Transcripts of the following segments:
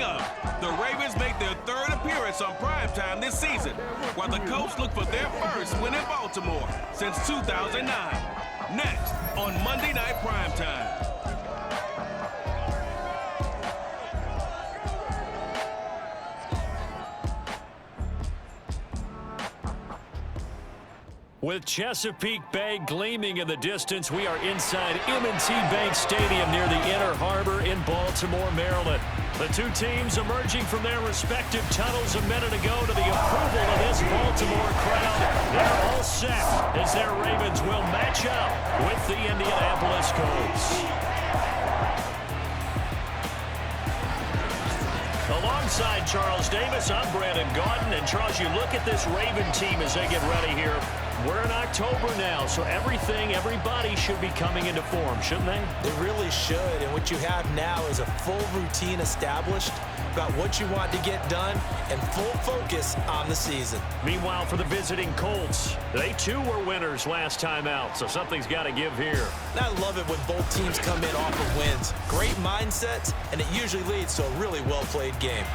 up, the Ravens make their third appearance on primetime this season, while the Colts look for their first win in Baltimore since 2009. Next on Monday Night Primetime. With Chesapeake Bay gleaming in the distance, we are inside M&T Bank Stadium near the Inner Harbor in Baltimore, Maryland. The two teams emerging from their respective tunnels a minute ago to the approval of this Baltimore crowd. They're all set as their Ravens will match up with the Indianapolis Colts. Alongside Charles Davis, I'm Brandon Gaudin. And Charles, you look at this Raven team as they get ready here. We're in October now, so everybody should be coming into form, shouldn't they? They really should, and what you have now is a full routine established about what you want to get done and full focus on the season. Meanwhile, for the visiting Colts, they too were winners last time out, so something's got to give here. I love it when both teams come in off of wins. Great mindsets, and it usually leads to a really well-played game.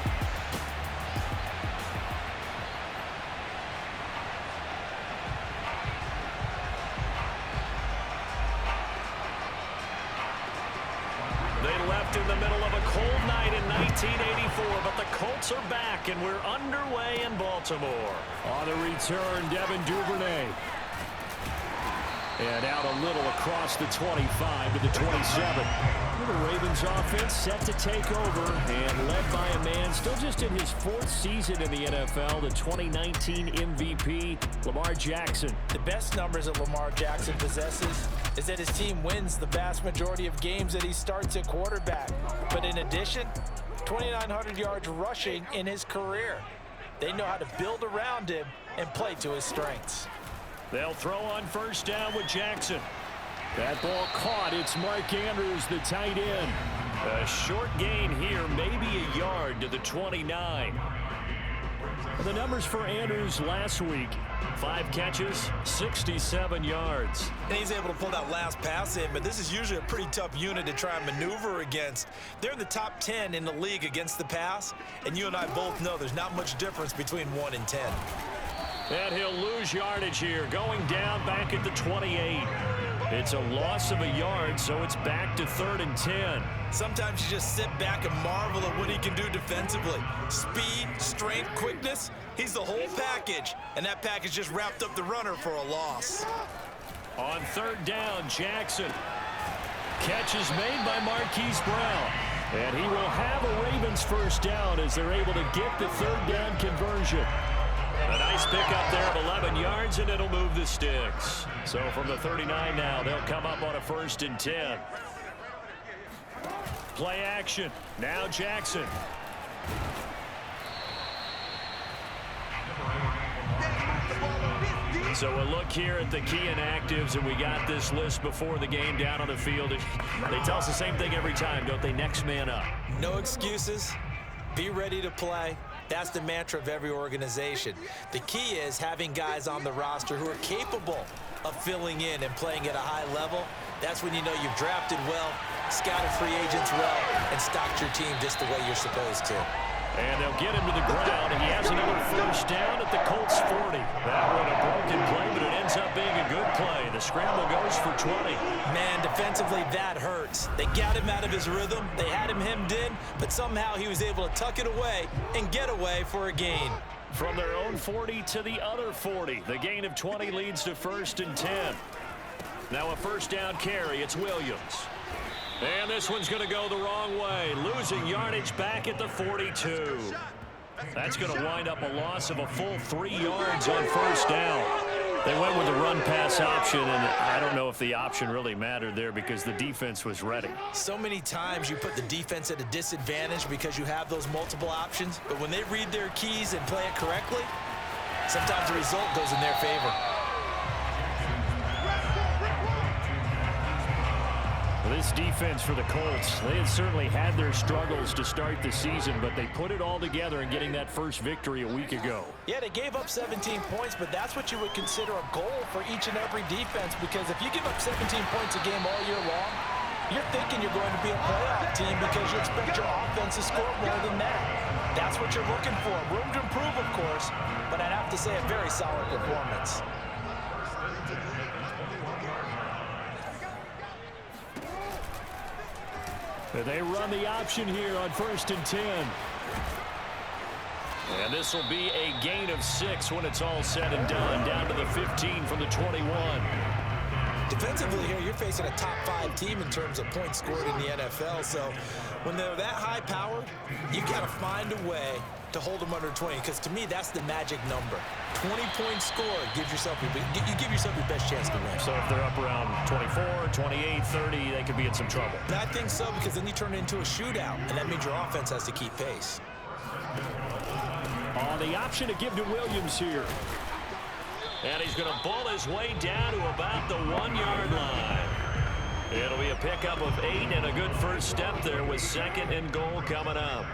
In the middle of a cold night in 1984, but the Colts are back, and we're underway in Baltimore. On the return, Devin Duvernay. And out a little across the 25 to the 27. The Ravens offense set to take over and led by a man still just in his fourth season in the NFL, the 2019 MVP, Lamar Jackson. The best numbers that Lamar Jackson possesses is that his team wins the vast majority of games that he starts at quarterback. But in addition, 2,900 yards rushing in his career. They know how to build around him and play to his strengths. They'll throw on first down with Jackson. That ball caught. It's Mark Andrews, the tight end. A short gain here, maybe a yard to the 29. The numbers for Andrews last week, 5 catches, 67 yards. And he's able to pull that last pass in, but this is usually a pretty tough unit to try and maneuver against. They're in the top 10 in the league against the pass, and you and I both know there's not much difference between 1 and 10. And he'll lose yardage here, going down back at the 28. It's a loss of a yard, so it's back to 3rd and 10. Sometimes you just sit back and marvel at what he can do defensively. Speed, strength, quickness, he's the whole package. And that package just wrapped up the runner for a loss. On 3rd down, Jackson. Catch is made by Marquise Brown. And he will have a Ravens first down as they're able to get the 3rd down conversion. A nice pickup there of 11 yards, and it'll move the sticks. So from the 39 now, they'll come up on a 1st and 10. Play action. Now Jackson. So a look here at the key inactives, and we got this list before the game down on the field. They tell us the same thing every time, don't they? Next man up. No excuses. Be ready to play. That's the mantra of every organization. The key is having guys on the roster who are capable of filling in and playing at a high level. That's when you know you've drafted well, scouted free agents well, and stocked your team just the way you're supposed to. And they'll get him to the ground, and he has another first down at the Colts 40. That one a broken play, but it ends up being a good play. The scramble goes for 20. Man, defensively, that hurts. They got him out of his rhythm. They had him hemmed in, but somehow he was able to tuck it away and get away for a gain. From their own 40 to the other 40. The gain of 20 leads to 1st and 10. Now a first down carry. It's Williams. And this one's going to go the wrong way. Losing yardage back at the 42. That's going to wind up a loss of a full 3 yards on first down. They went with the run-pass option, and I don't know if the option really mattered there because the defense was ready. So many times you put the defense at a disadvantage because you have those multiple options, but when they read their keys and play it correctly, sometimes the result goes in their favor. This defense for the Colts, they had certainly had their struggles to start the season, but they put it all together in getting that first victory a week ago. Yeah, they gave up 17 points, but that's what you would consider a goal for each and every defense, because if you give up 17 points a game all year long, you're thinking you're going to be a playoff team because you expect your offense to score more than that. That's what you're looking for. Room to improve, of course, but I'd have to say a very solid performance. They run the option here on 1st and 10. And this will be a gain of 6 when it's all said and done, down to the 15 from the 21. Defensively here, you're facing a top 5 team in terms of points scored in the NFL. So when they're that high-powered, you got to find a way to hold them under 20, because to me, that's the magic number. 20 points scored gives yourself you give yourself your best chance to win. So if they're up around 24, 28, 30, they could be in some trouble. I think so, because then you turn it into a shootout, and that means your offense has to keep pace. On the option to give to Williams here. And he's going to ball his way down to about the 1-yard line. It'll be a pickup of 8 and a good first step there with 2nd and goal coming up.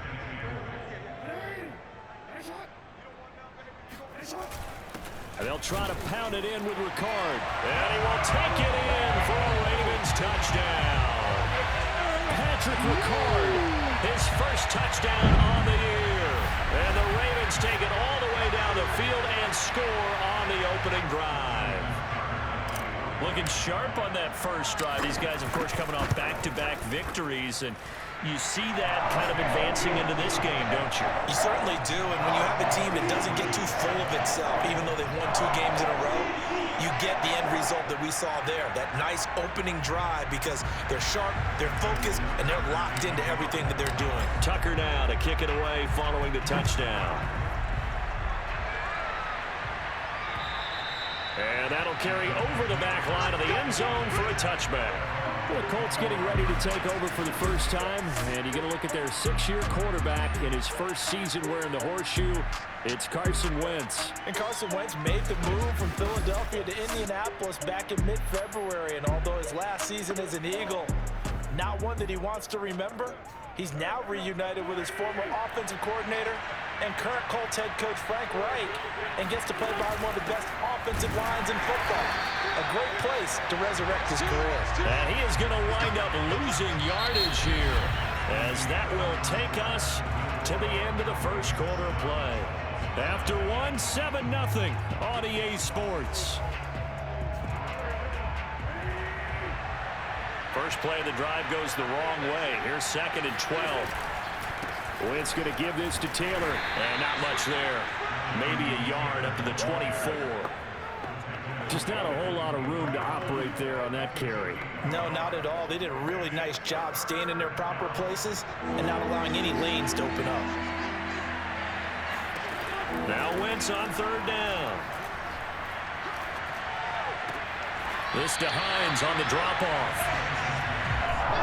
And they'll try to pound it in with Ricard. And he will take it in for a Ravens touchdown. Patrick Ricard, his first touchdown on the year. And the Ravens take it all the way down the field and score on the opening drive. Looking sharp on that first drive. These guys, of course, coming off back-to-back victories, and you see that kind of advancing into this game, don't you? You certainly do, and when you have a team that doesn't get too full of itself, even though they've won 2 games in a row, you get the end result that we saw there, that nice opening drive, because they're sharp, they're focused, and they're locked into everything that they're doing. Tucker now to kick it away following the touchdown. And that'll carry over the back line of the end zone for a touchback. The Colts getting ready to take over for the first time, and you're going to look at their 6-year quarterback in his first season wearing the horseshoe. It's Carson Wentz. And Carson Wentz made the move from Philadelphia to Indianapolis back in mid-February, and although his last season as an Eagle, not one that he wants to remember, he's now reunited with his former offensive coordinator and current Colts head coach Frank Reich, and gets to play behind one of the best offensive lines in football. A great place to resurrect his career. And he is going to wind up losing yardage here, as that will take us to the end of the first quarter of play. After 7-0 on EA Sports. First play of the drive goes the wrong way. Here's 2nd and 12. Wentz going to give this to Taylor, and not much there. Maybe a yard up to the 24. Just not a whole lot of room to operate there on that carry. No, not at all. They did a really nice job staying in their proper places and not allowing any lanes to open up. Now Wentz on 3rd down. This to Hines on the drop-off.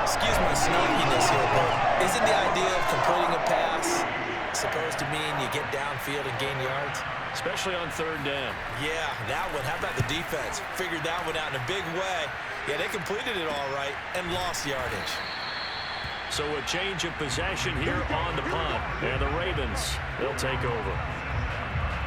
Excuse my snarkiness here, but isn't the idea of completing a pass supposed to mean you get downfield and gain yards? Especially on 3rd down. Yeah, that one. How about the defense? Figured that one out in a big way. Yeah, they completed it all right and lost yardage. So a change of possession here on the punt. And the Ravens, they'll take over.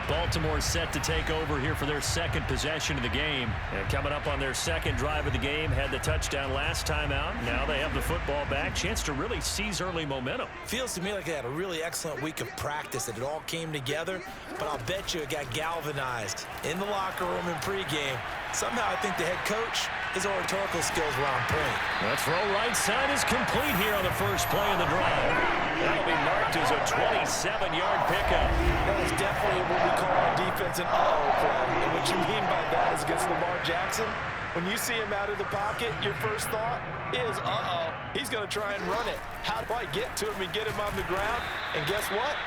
Baltimore set to take over here for their 2nd possession of the game. And coming up on their 2nd drive of the game, had the touchdown last time out. Now they have the football back. Chance to really seize early momentum. Feels to me like they had a really excellent week of practice, that it all came together. But I'll bet you it got galvanized in the locker room in pregame. Somehow I think the head coach, his oratorical skills were on point. That throw right side is complete here on the first play of the drive. That'll be marked as a 27-yard pickup. That is definitely what we call on defense an uh-oh play. And what you mean by that is against Lamar Jackson. When you see him out of the pocket, your first thought is, uh-oh, he's going to try and run it. How do I get to him and get him on the ground? And guess what?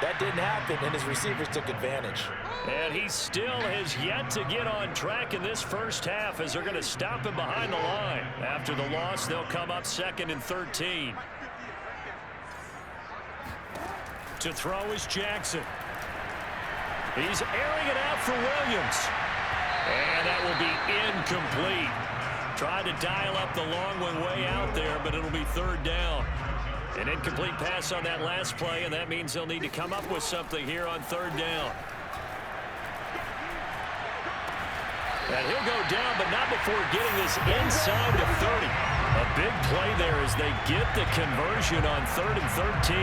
That didn't happen, and his receivers took advantage. And he still has yet to get on track in this first half, as they're going to stop him behind the line. After the loss, they'll come up 2nd and 13. To throw is Jackson. He's airing it out for Williams. And that will be incomplete. Tried to dial up the long one way out there, but it'll be 3rd down. An incomplete pass on that last play, and that means they'll need to come up with something here on 3rd down. And he'll go down, but not before getting this inside the 30. A big play there as they get the conversion on 3rd and 13.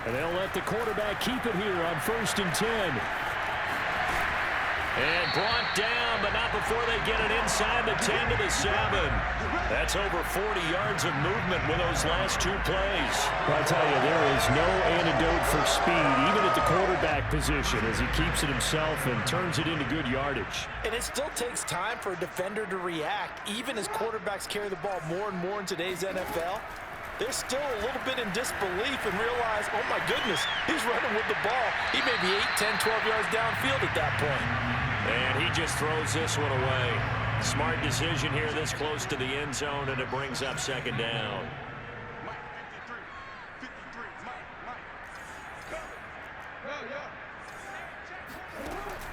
And they'll let the quarterback keep it here on 1st and 10. And brought down, but not before they get it inside the 10 to the 7. That's over 40 yards of movement with those last 2 plays. I tell you, there is no antidote for speed, even at the quarterback position, as he keeps it himself and turns it into good yardage. And it still takes time for a defender to react, even as quarterbacks carry the ball more and more in today's NFL. They're still a little bit in disbelief and realize, oh my goodness, he's running with the ball. He may be 8, 10, 12 yards downfield at that point. And he just throws this one away. Smart decision here this close to the end zone, and it brings up 2nd down.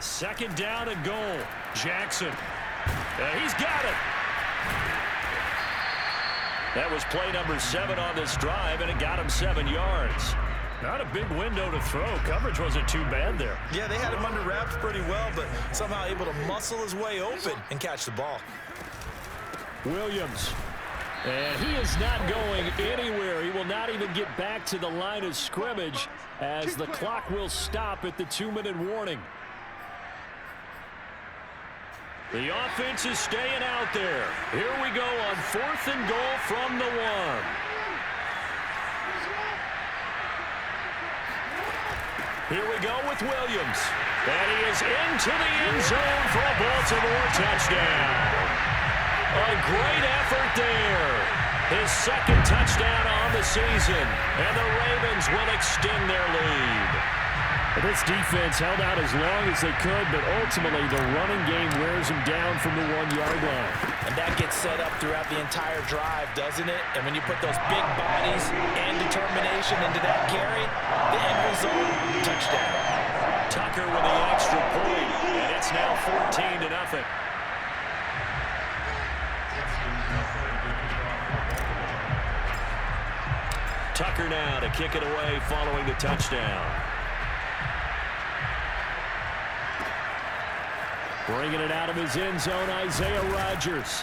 Second down and goal. Jackson. He's got it. That was play number 7 on this drive, and it got him 7 yards. Not a big window to throw. Coverage wasn't too bad there. Yeah, they had him under wraps pretty well, but somehow able to muscle his way open and catch the ball. Williams. And he is not going anywhere. He will not even get back to the line of scrimmage as the clock will stop at the 2-minute warning. The offense is staying out there. Here we go on 4th and goal from the 1. Here we go with Williams. And he is into the end zone for a Baltimore touchdown. A great effort there. His 2nd touchdown on the season. And the Ravens will extend their lead. This defense held out as long as they could, but ultimately the running game wears them down from the 1-yard line. And that gets set up throughout the entire drive, doesn't it? And when you put those big bodies and determination into that carry, the end result, touchdown. Tucker with the extra point, and it's now 14-0. Tucker now to kick it away following the touchdown. Bringing it out of his end zone, Isaiah Rodgers.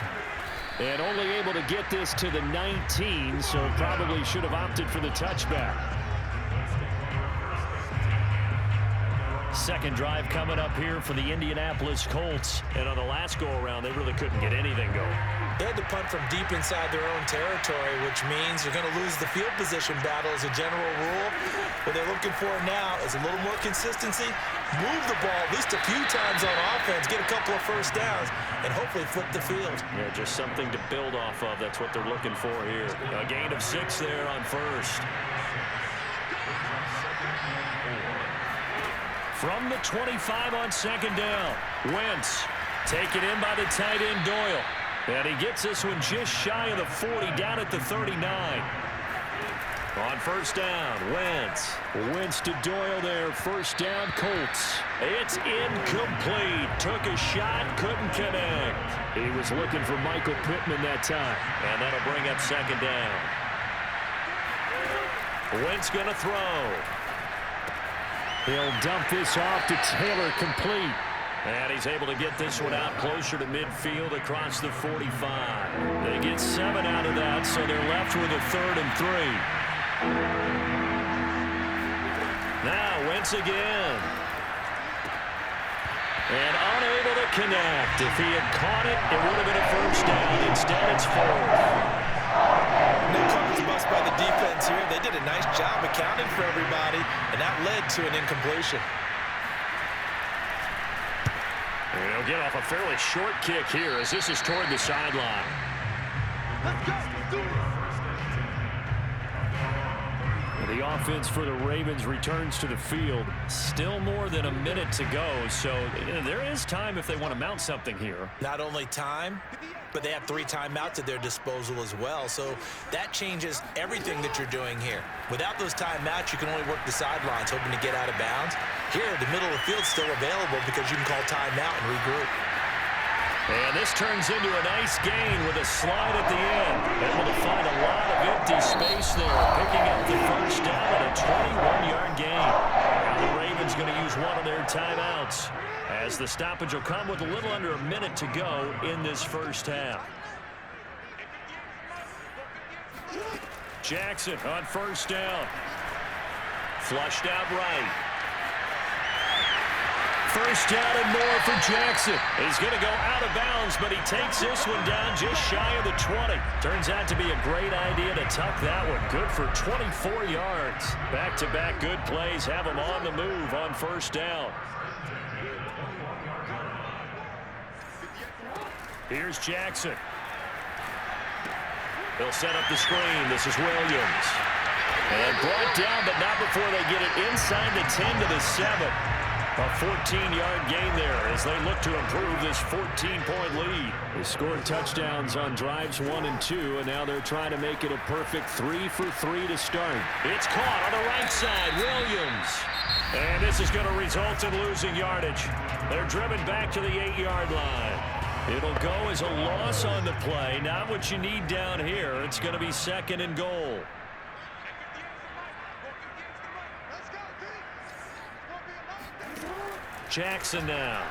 And only able to get this to the 19, so probably should have opted for the touchback. Second drive coming up here for the Indianapolis Colts. And on the last go-around, they really couldn't get anything going. They had to punt from deep inside their own territory, which means you're going to lose the field position battle as a general rule. What they're looking for now is a little more consistency, move the ball at least a few times on offense, get a couple of first downs, and hopefully flip the field. Yeah, just something to build off of. That's what they're looking for here. A gain of 6 there on 1st. From the 25 on 2nd down, Wentz taken in by the tight end Doyle. And he gets this one just shy of the 40, down at the 39. On 1st down, Wentz to Doyle there. 1st down, Colts. It's incomplete. Took a shot, couldn't connect. He was looking for Michael Pittman that time. And that'll bring up 2nd down. Wentz going to throw. He'll dump this off to Taylor, complete. And he's able to get this one out closer to midfield across the 45. They get 7 out of that, so they're left with a 3rd and 3. Now Wentz again. And unable to connect. If he had caught it, it would have been a 1st down. Instead, it's 4th. No coverage bust by the defense here. They did a nice job accounting for everybody, and that led to an incompletion. And he'll get off a fairly short kick here as this is toward the sideline. Let's go. Let's do it. The offense for the Ravens returns to the field. Still more than a minute to go, so there is time if they want to mount something here. Not only time, but they have 3 timeouts at their disposal as well, so that changes everything that you're doing here. Without those timeouts, you can only work the sidelines, hoping to get out of bounds. Here, the middle of the field's still available because you can call timeout and regroup. And this turns into a nice gain with a slide at the end. Able to find a lot of empty space there, picking up the 1st down at a 21-yard gain. Now the Ravens going to use one of their timeouts, as the stoppage will come with a little under a minute to go in this first half. Jackson on first down. Flushed out right. First down and more for Jackson. He's going to go out of bounds, but he takes this one down just shy of the 20. Turns out to be a great idea to tuck that one. Good for 24 yards. Back-to-back good plays have him on the move on first down. Here's Jackson. He'll set up the screen. This is Williams. And brought down, but not before they get it inside the 10 to the 7. A 14-yard gain there as they look to improve this 14-point lead. They scored touchdowns on drives 1 and 2, and now they're trying to make it a perfect 3 for 3 to start. It's caught on the right side. Williams. And this is going to result in losing yardage. They're driven back to the 8-yard line. It'll go as a loss on the play. Not what you need down here. It's going to be second and goal. Jackson now.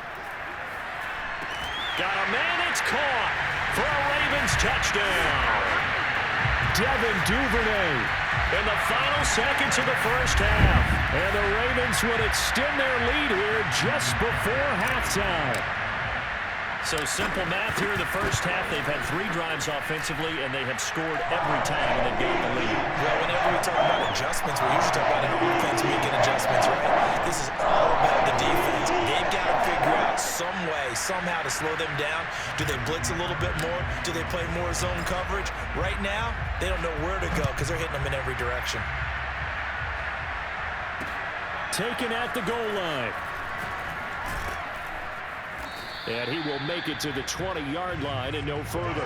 Got a man, it's caught for a Ravens touchdown. Devin Duvernay in the final seconds of the first half. And the Ravens would extend their lead here just before halftime. So simple math here in the first half. They've had 3 drives offensively, and they have scored every time, and they've got the lead. Well, whenever we talk about adjustments, we usually talk about an offense making adjustments, right? This is all about the defense. They've got to figure out some way, somehow to slow them down. Do they blitz a little bit more? Do they play more zone coverage? Right now, they don't know where to go because they're hitting them in every direction. Taken at the goal line. And he will make it to the 20-yard line and no further.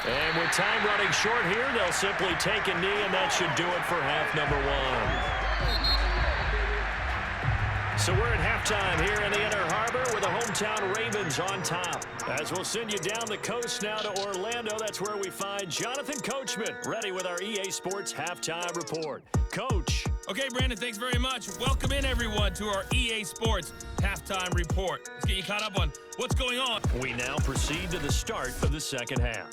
And with time running short here, they'll simply take a knee, and that should do it for half number 1. So we're at halftime here in the Inner Harbor with the hometown Ravens on top. As we'll send you down the coast now to Orlando, that's where we find Jonathan Coachman, ready with our EA Sports Halftime Report. Coach. Okay, Brandon, thanks very much. Welcome in, everyone, to our EA Sports Halftime Report. Let's get you caught up on what's going on. We now proceed to the start of the second half.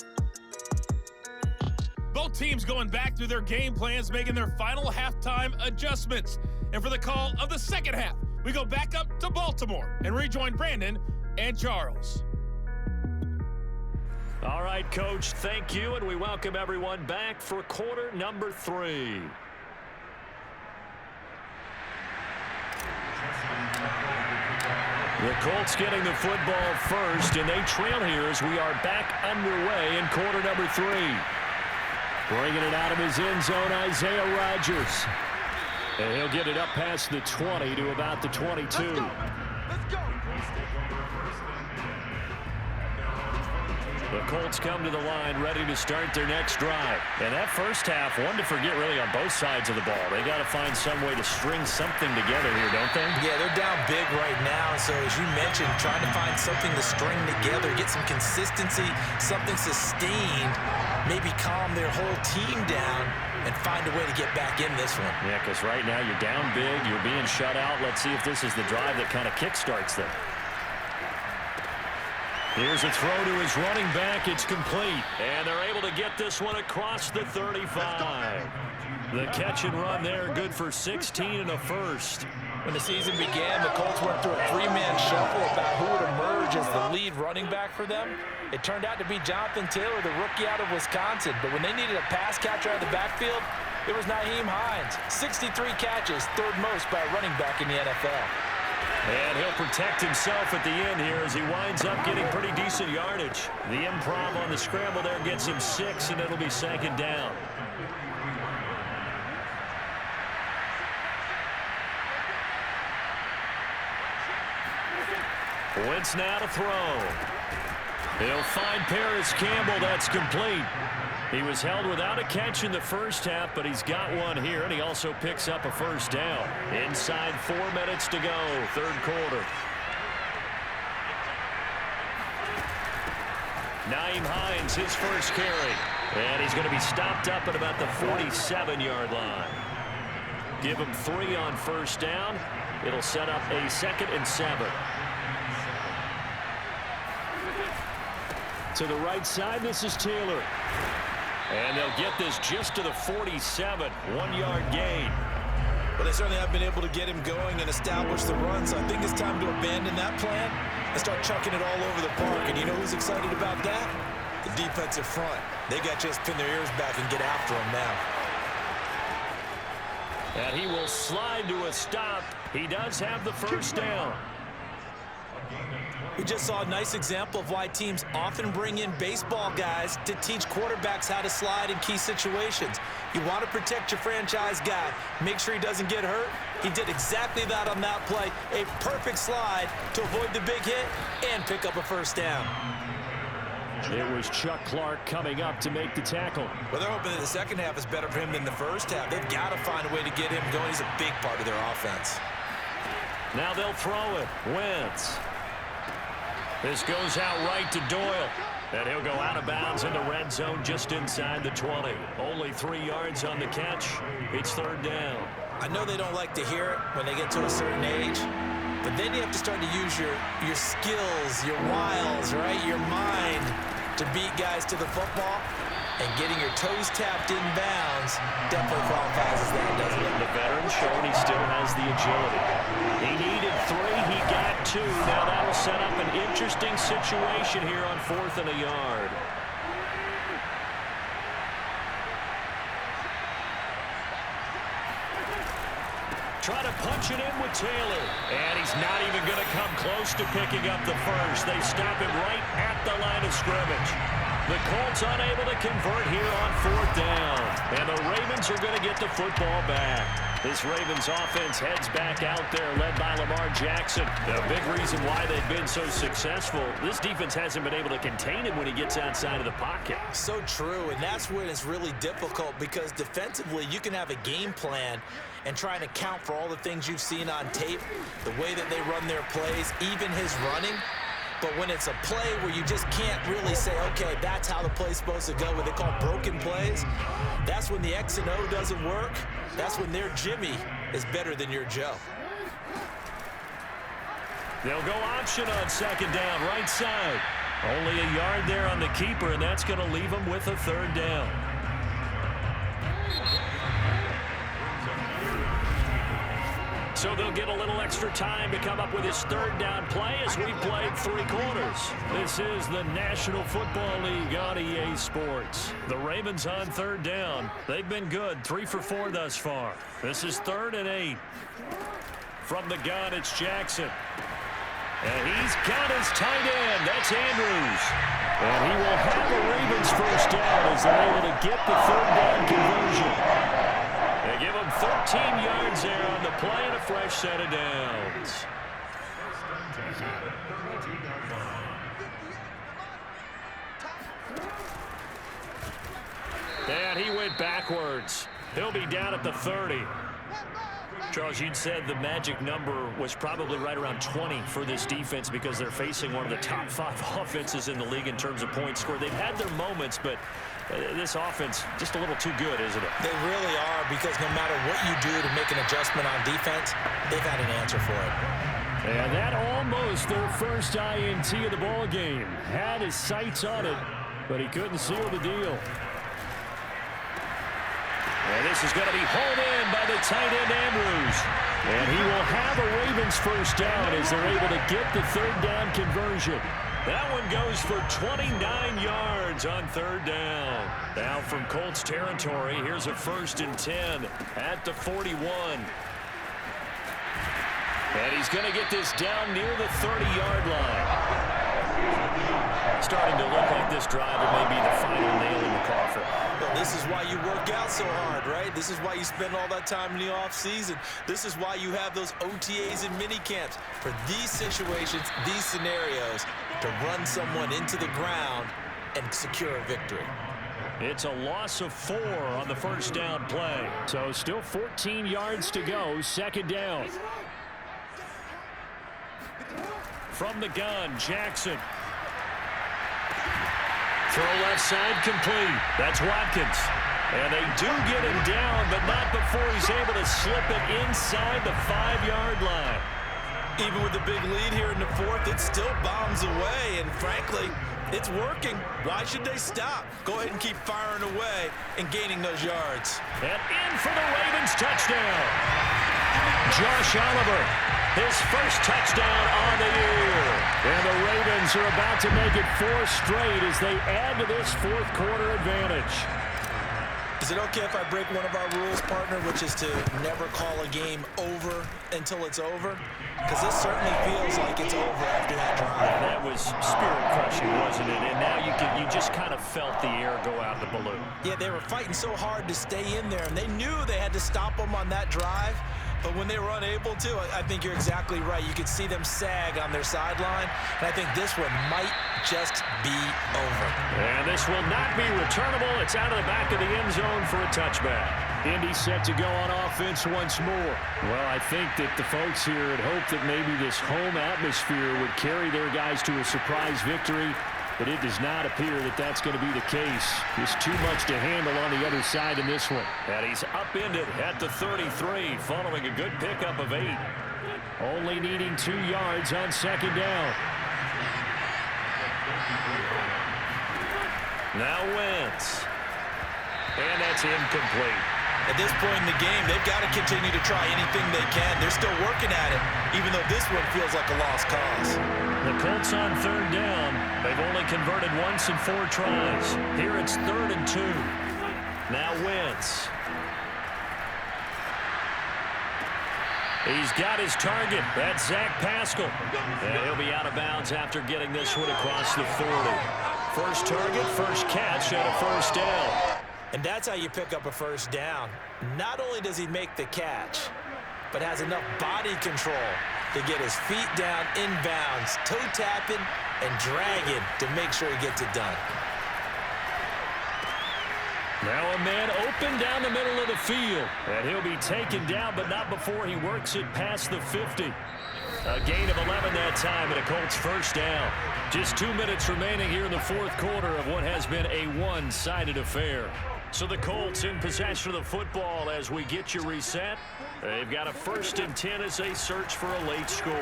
Both teams going back through their game plans, making their final halftime adjustments. And for the call of the second half, we go back up to Baltimore and rejoin Brandon and Charles. All right, Coach, thank you, and we welcome everyone back for quarter number 3. The Colts getting the football first, and they trail here as we are back underway in quarter number 3. Bringing it out of his end zone, Isaiah Rodgers. And he'll get it up past the 20 to about the 22. Let's go. The Colts come to the line ready to start their next drive. And that first half, one to forget really on both sides of the ball. They got to find some way to string something together here, don't they? Yeah, they're down big right now. So as you mentioned, trying to find something to string together, get some consistency, something sustained, maybe calm their whole team down and find a way to get back in this one. Yeah, because right now you're down big, you're being shut out. Let's see if this is the drive that kind of kickstarts them. Here's a throw to his running back. It's complete. And they're able to get this one across the 35. The catch and run there, good for 16 and a first. When the season began, the Colts went through a 3-man shuffle about who would emerge as the lead running back for them. It turned out to be Jonathan Taylor, the rookie out of Wisconsin. But when they needed a pass catcher out of the backfield, it was Nyheim Hines. 63 catches, third most by a running back in the NFL. And he'll protect himself at the end here as he winds up getting pretty decent yardage. The improv on the scramble there gets him 6, and it'll be second down. Wentz now to throw. He'll find Paris Campbell. That's complete. He was held without a catch in the first half, but he's got one here, and he also picks up a first down. Inside 4 minutes to go, third quarter. Naeem Hines, his first carry. And he's going to be stopped up at about the 47-yard line. Give him 3 on first down. It'll set up a 2nd and 7. To the right side, this is Taylor. And they'll get this just to the 47, 1-yard gain. Well, they certainly have been able to get him going and establish the run, so I think it's time to abandon that plan and start chucking it all over the park. And you know who's excited about that? The defensive front. They got to just pin their ears back and get after him now. And he will slide to a stop. He does have the first down. We just saw a nice example of why teams often bring in baseball guys to teach quarterbacks how to slide in key situations. You want to protect your franchise guy. Make sure he doesn't get hurt. He did exactly that on that play. A perfect slide to avoid the big hit and pick up a first down. It was Chuck Clark coming up to make the tackle. Well, they're hoping that the second half is better for him than the first half. They've got to find a way to get him going. He's a big part of their offense. Now they'll throw it. Wentz. This goes out right to Doyle. And he'll go out of bounds in the red zone just inside the 20. Only 3 yards on the catch. It's 3rd down. I know they don't like to hear it when they get to a certain age, but then you have to start to use your skills, your wiles, right? Your mind to beat guys to the football. And getting your toes tapped in bounds definitely qualifies as that, doesn't it? The veteran showing he still has the agility. He needed 3. He got 2. Now that'll set up an interesting situation here on 4th and a yard. Try to punch it in with Taylor. And he's not even going to come close to picking up the first. They stop him right at the line of scrimmage. The Colts unable to convert here on 4th down. And the Ravens are going to get the football back. This Ravens offense heads back out there, led by Lamar Jackson. The big reason why they've been so successful, this defense hasn't been able to contain him when he gets outside of the pocket. So true, and that's when it's really difficult because defensively you can have a game plan and try and account for all the things you've seen on tape, the way that they run their plays, even his running. But when it's a play where you just can't really say, okay, that's how the play's supposed to go, what they call broken plays, that's when the X and O doesn't work. That's when their Jimmy is better than your Joe. They'll go option on 2nd down, right side. Only a yard there on the keeper, and that's going to leave them with a 3rd down. So they'll get a little extra time to come up with his 3rd down play as we played 3 quarters. This is the National Football League on EA Sports. The Ravens on 3rd down. They've been good, 3 for 4 thus far. This is 3rd and 8. From the gun, it's Jackson. And he's got his tight end. That's Andrews. And he will have the Ravens first down as they're able to get the 3rd down conversion. They give him 13 yards there on the play and a fresh set of downs. And he went backwards. He'll be down at the 30. Charles, you'd said the magic number was probably right around 20 for this defense because they're facing one of the top 5 offenses in the league in terms of points scored. They've had their moments, but this offense just a little too good, isn't it? They really are, because no matter what you do to make an adjustment on defense, they've had an answer for it. And that almost their first INT of the ball game. Had his sights on it, but he couldn't seal the deal. And this is going to be hauled in by the tight end Andrews. And he will have a Ravens first down as they're able to get the 3rd down conversion. That one goes for 29 yards on 3rd down. Now from Colts territory, here's a 1st and 10 at the 41. And he's going to get this down near the 30-yard line. Starting to look like this drive may be the final nail in the coffin. Well, this is why you work out so hard, right? This is why you spend all that time in the offseason. This is why you have those OTAs and mini camps for these situations, these scenarios, to run someone into the ground and secure a victory. It's a loss of 4 on the first down play. So still 14 yards to go, 2nd down. From the gun, Jackson. Throw left side complete. That's Watkins. And they do get him down, but not before he's able to slip it inside the 5-yard line. Even with the big lead here in the fourth, it still bombs away, and frankly, it's working. Why should they stop? Go ahead and keep firing away and gaining those yards. And in for the Ravens touchdown. Josh Oliver, his first touchdown on the year. And the Ravens are about to make it 4 straight as they add to this fourth quarter advantage. Is it okay if I break one of our rules, partner, which is to never call a game over until it's over? Because this certainly feels like it's over after that drive. That was spirit-crushing, wasn't it? And now you just kind of felt the air go out of the balloon. Yeah, they were fighting so hard to stay in there, and they knew they had to stop them on that drive. But when they were unable to, I think you're exactly right. You could see them sag on their sideline, and I think this one might just be over. And this will not be returnable. It's out of the back of the end zone for a touchback. Indy set to go on offense once more. Well, I think that the folks here had hoped that maybe this home atmosphere would carry their guys to a surprise victory, but it does not appear that that's going to be the case. Just too much to handle on the other side in this one. And he's upended at the 33, following a good pickup of 8. Only needing 2 yards on second down. Now Wentz. And that's incomplete. At this point in the game, they've got to continue to try anything they can. They're still working at it, even though this one feels like a lost cause. The Colts on third down. They've only converted once in 4 tries. Here it's 3rd and 2. Now Wentz. He's got his target. That's Zach Pascal. And he'll be out of bounds after getting this one across the 40. First target, first catch, and a first down. And that's how you pick up a first down. Not only does he make the catch, but has enough body control to get his feet down inbounds, toe tapping and dragging to make sure he gets it done. Now a man open down the middle of the field. And he'll be taken down, but not before he works it past the 50. A gain of 11 that time and a Colts first down. Just 2 minutes remaining here in the fourth quarter of what has been a one-sided affair. So the Colts in possession of the football as we get you reset. They've got a 1st and 10 as they search for a late score.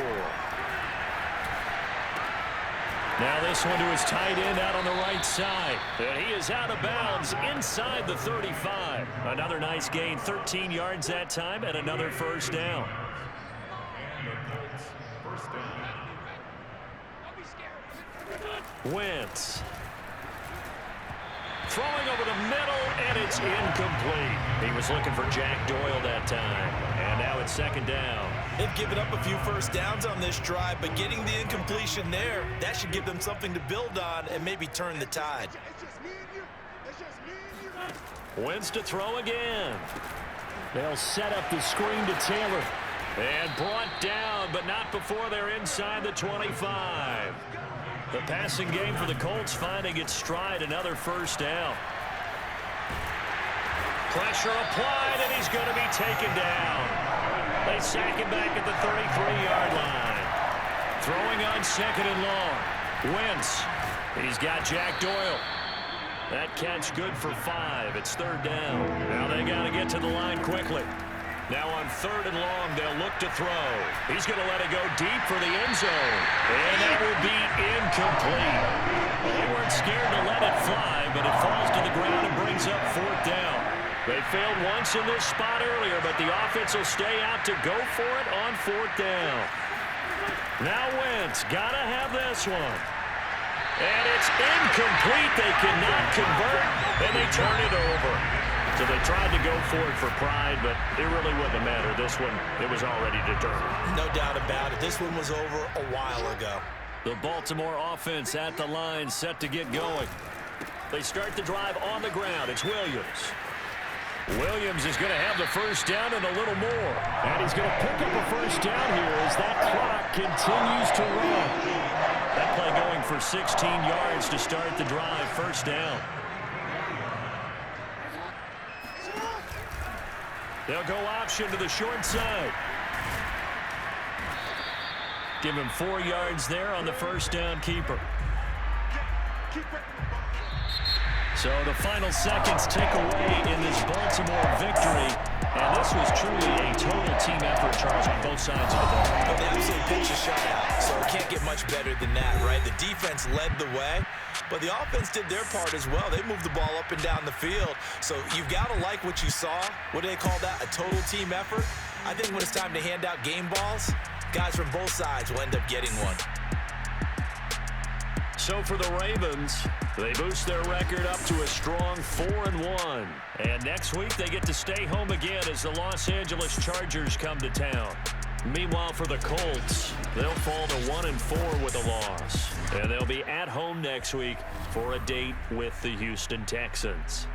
Now this one to his tight end out on the right side. And he is out of bounds inside the 35. Another nice gain, 13 yards that time, and another first down. Wentz. Throwing over the middle, and it's incomplete. He was looking for Jack Doyle that time. And now it's 2nd down. They've given up a few first downs on this drive, but getting the incompletion there, that should give them something to build on and maybe turn the tide. Wentz to throw again. They'll set up the screen to Taylor. And brought down, but not before they're inside the 25. The passing game for the Colts finding its stride, another first down. Pressure applied, and he's going to be taken down. They sack him back at the 33-yard line. Throwing on 2nd and long. Wentz. He's got Jack Doyle. That catch good for 5. It's 3rd down. Now they got to get to the line quickly. Now on 3rd and long, they'll look to throw. He's going to let it go deep for the end zone. And that will be incomplete. They weren't scared to let it fly, but it falls to the ground and brings up 4th down. They failed once in this spot earlier, but the offense will stay out to go for it on 4th down. Now Wentz, got to have this one. And it's incomplete. They cannot convert, and they turn it over. So they tried to go for it for pride, but it really wouldn't have mattered. This one, it was already determined. No doubt about it. This one was over a while ago. The Baltimore offense at the line, set to get going. They start the drive on the ground. It's Williams. Williams is going to have the first down and a little more. And he's going to pick up a first down here as that clock continues to run. That play going for 16 yards to start the drive. First down. They'll go option to the short side. Give him 4 yards there on the first down keeper. So the final seconds tick away in this Baltimore victory. And this was truly a total team effort, Charles, on both sides of the ball. But they absolutely pitched a shutout, so it can't get much better than that, right? The defense led the way, but the offense did their part as well. They moved the ball up and down the field. So you've got to like what you saw. What do they call that? A total team effort? I think when it's time to hand out game balls, guys from both sides will end up getting one. So for the Ravens, they boost their record up to a strong 4-1. And next week, they get to stay home again as the Los Angeles Chargers come to town. Meanwhile, for the Colts, they'll fall to 1-4 with a loss. And they'll be at home next week for a date with the Houston Texans.